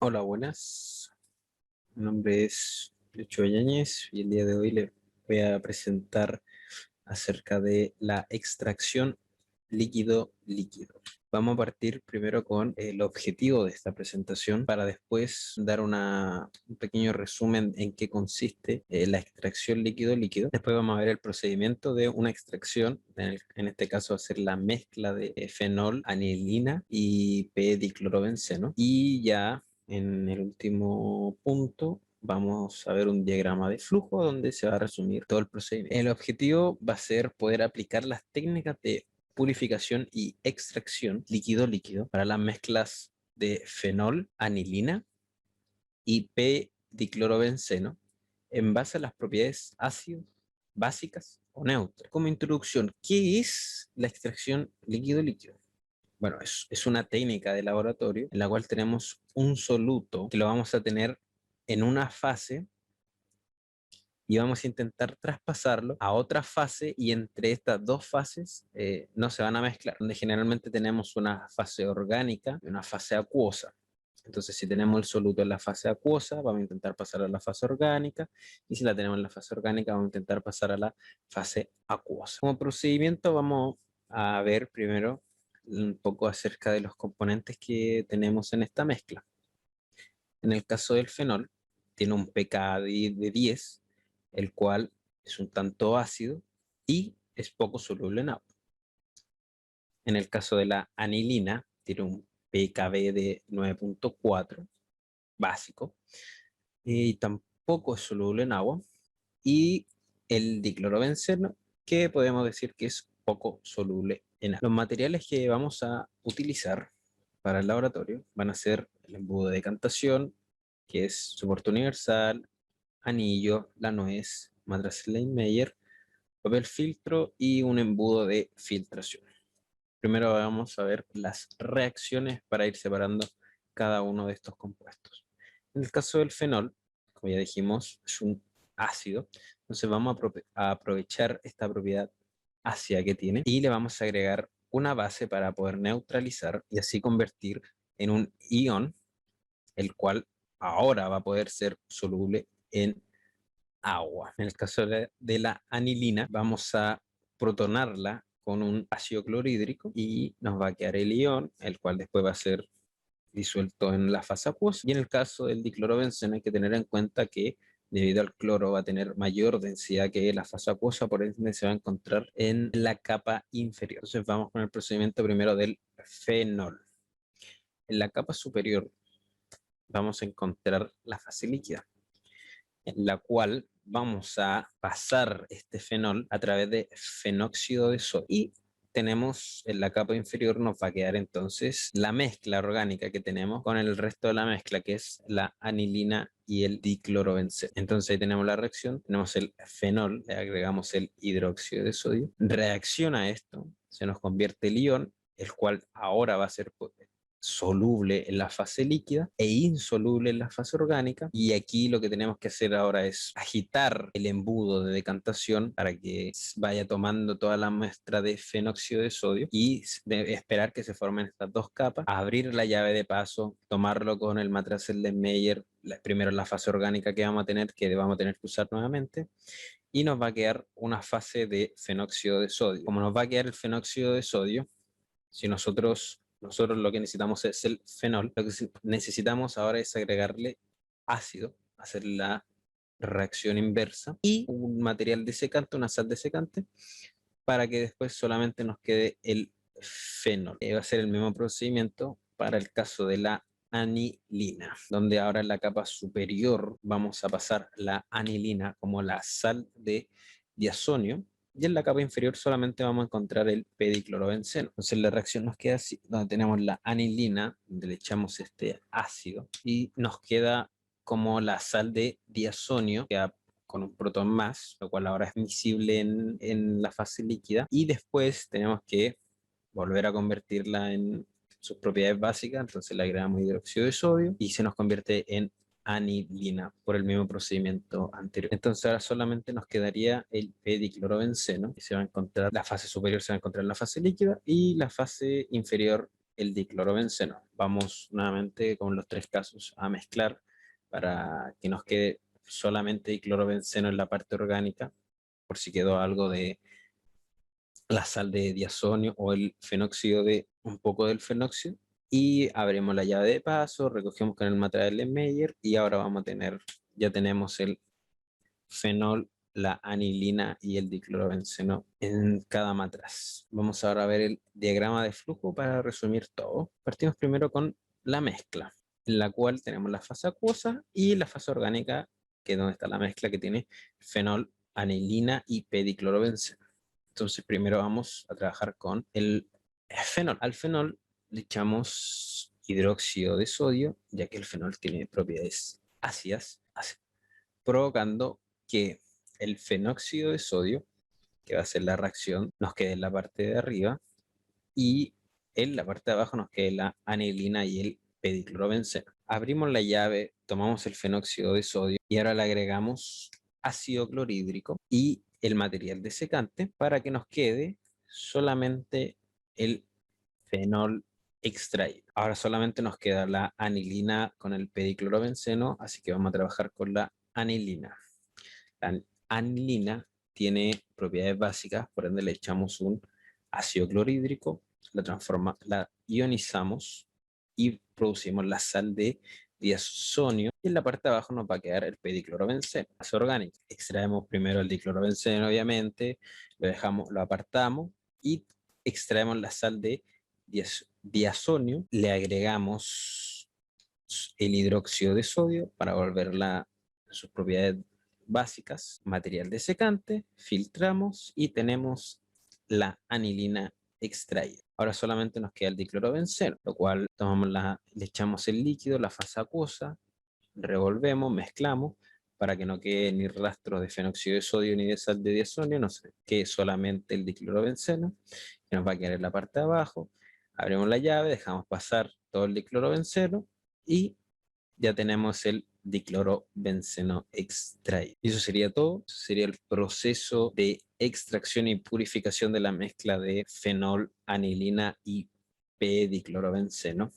Hola, buenas. Mi nombre es Lucho Yáñez y el día de hoy les voy a presentar acerca de la extracción líquido-líquido. Vamos a partir primero con el objetivo de esta presentación para después dar un pequeño resumen en qué consiste la extracción líquido-líquido. Después vamos a ver el procedimiento de una extracción, en este caso va a ser la mezcla de fenol, anilina y p-diclorobenceno. Y ya en el último punto vamos a ver un diagrama de flujo donde se va a resumir todo el procedimiento. El objetivo va a ser poder aplicar las técnicas de purificación y extracción líquido-líquido para las mezclas de fenol, anilina y p-diclorobenceno en base a las propiedades ácido, básicas o neutras. Como introducción, ¿qué es la extracción líquido-líquido? Bueno, es una técnica de laboratorio en la cual tenemos un soluto que lo vamos a tener en una fase y vamos a intentar traspasarlo a otra fase y entre estas dos fases no se van a mezclar, donde generalmente tenemos una fase orgánica y una fase acuosa. Entonces, si tenemos el soluto en la fase acuosa, vamos a intentar pasar a la fase orgánica, y si la tenemos en la fase orgánica, vamos a intentar pasar a la fase acuosa. Como procedimiento, vamos a ver primero un poco acerca de los componentes que tenemos en esta mezcla. En el caso del fenol, tiene un pKa de 10, el cual es un tanto ácido y es poco soluble en agua. En el caso de la anilina, tiene un pKb de 9.4, básico, y tampoco es soluble en agua. Y el diclorobenceno, que podemos decir que es poco soluble en agua. Los materiales que vamos a utilizar para el laboratorio van a ser el embudo de decantación, que es soporte universal, anillo, la nuez, matraz Leinmeyer, papel filtro y un embudo de filtración. Primero vamos a ver las reacciones para ir separando cada uno de estos compuestos. En el caso del fenol, como ya dijimos, es un ácido, entonces vamos a aprovechar esta propiedad ácida que tiene y le vamos a agregar una base para poder neutralizar y así convertir en un ion, el cual ahora va a poder ser soluble en agua. En el caso de la anilina, vamos a protonarla con un ácido clorhídrico y nos va a quedar el ion, el cual después va a ser disuelto en la fase acuosa. Y en el caso del diclorobenceno hay que tener en cuenta que debido al cloro va a tener mayor densidad que la fase acuosa, por ende se va a encontrar en la capa inferior. Entonces vamos con el procedimiento primero del fenol. En la capa superior vamos a encontrar la fase líquida, en la cual vamos a pasar este fenol a través de fenóxido de sodio. Y tenemos en la capa inferior, nos va a quedar entonces la mezcla orgánica que tenemos con el resto de la mezcla, que es la anilina y el diclorobenceno. Entonces ahí tenemos la reacción, tenemos el fenol, le agregamos el hidróxido de sodio, reacciona esto, se nos convierte el ion, el cual ahora va a ser soluble en la fase líquida e insoluble en la fase orgánica. Y aquí lo que tenemos que hacer ahora es agitar el embudo de decantación para que vaya tomando toda la muestra de fenóxido de sodio y esperar que se formen estas dos capas, abrir la llave de paso, tomarlo con el matraz Meyer, primero la fase orgánica que vamos a tener que usar nuevamente, y nos va a quedar una fase de fenóxido de sodio. Como nos va a quedar el fenóxido de sodio, si nosotros lo que necesitamos es el fenol, lo que necesitamos ahora es agregarle ácido, hacer la reacción inversa y un material desecante, una sal desecante, para que después solamente nos quede el fenol. Va a ser el mismo procedimiento para el caso de la anilina, donde ahora en la capa superior vamos a pasar la anilina como la sal de diazonio, y en la capa inferior solamente vamos a encontrar el pediclorobenceno. Entonces la reacción nos queda así, donde tenemos la anilina, donde le echamos este ácido, y nos queda como la sal de diazonio, que con un protón más, lo cual ahora es visible en la fase líquida, y después tenemos que volver a convertirla en sus propiedades básicas, entonces le agregamos hidróxido de sodio y se nos convierte en anilina por el mismo procedimiento anterior. Entonces ahora solamente nos quedaría el pediclorobenceno, que se va a encontrar, la fase superior se va a encontrar en la fase líquida y la fase inferior el diclorobenceno. Vamos nuevamente con los 3 casos a mezclar para que nos quede solamente diclorobenceno en la parte orgánica, por si quedó algo de la sal de diazonio o el fenóxido de un poco del fenóxido. Y abrimos la llave de paso, recogemos con el material de Meyer y ahora vamos a tener, ya tenemos el fenol, la anilina y el diclorobenceno en cada matraz. Vamos ahora a ver el diagrama de flujo para resumir todo. Partimos primero con la mezcla, en la cual tenemos la fase acuosa y la fase orgánica, que es donde está la mezcla que tiene fenol, anilina y p-diclorobenceno. Entonces primero vamos a trabajar con el fenol. Al fenol le echamos hidróxido de sodio, ya que el fenol tiene propiedades ácidas, provocando que el fenóxido de sodio, que va a ser la reacción, nos quede en la parte de arriba y en la parte de abajo nos quede la anilina y el p-diclorobenceno. Abrimos la llave, tomamos el fenóxido de sodio y ahora le agregamos ácido clorhídrico y el material desecante para que nos quede solamente el fenol extraído. Ahora solamente nos queda la anilina con el p-diclorobenceno, así que vamos a trabajar con la anilina. La anilina tiene propiedades básicas, por ende le echamos un ácido clorhídrico, la ionizamos y producimos la sal de diazonio y en la parte de abajo nos va a quedar el p-diclorobenceno, base orgánica. Extraemos primero el diclorobenceno, obviamente, lo apartamos y extraemos la sal de diazonio, le agregamos el hidróxido de sodio para volverla a sus propiedades básicas, material desecante, filtramos y tenemos la anilina extraída. Ahora solamente nos queda el diclorobenceno, lo cual le echamos el líquido, la fase acuosa, revolvemos, mezclamos para que no quede ni rastro de fenóxido de sodio ni de sal de diazonio, no sé, quede solamente el diclorobenceno, que nos va a quedar en la parte de abajo. Abrimos la llave, dejamos pasar todo el diclorobenceno y ya tenemos el diclorobenceno extraído. Y eso sería todo. Eso sería el proceso de extracción y purificación de la mezcla de fenol, anilina y p-diclorobenceno.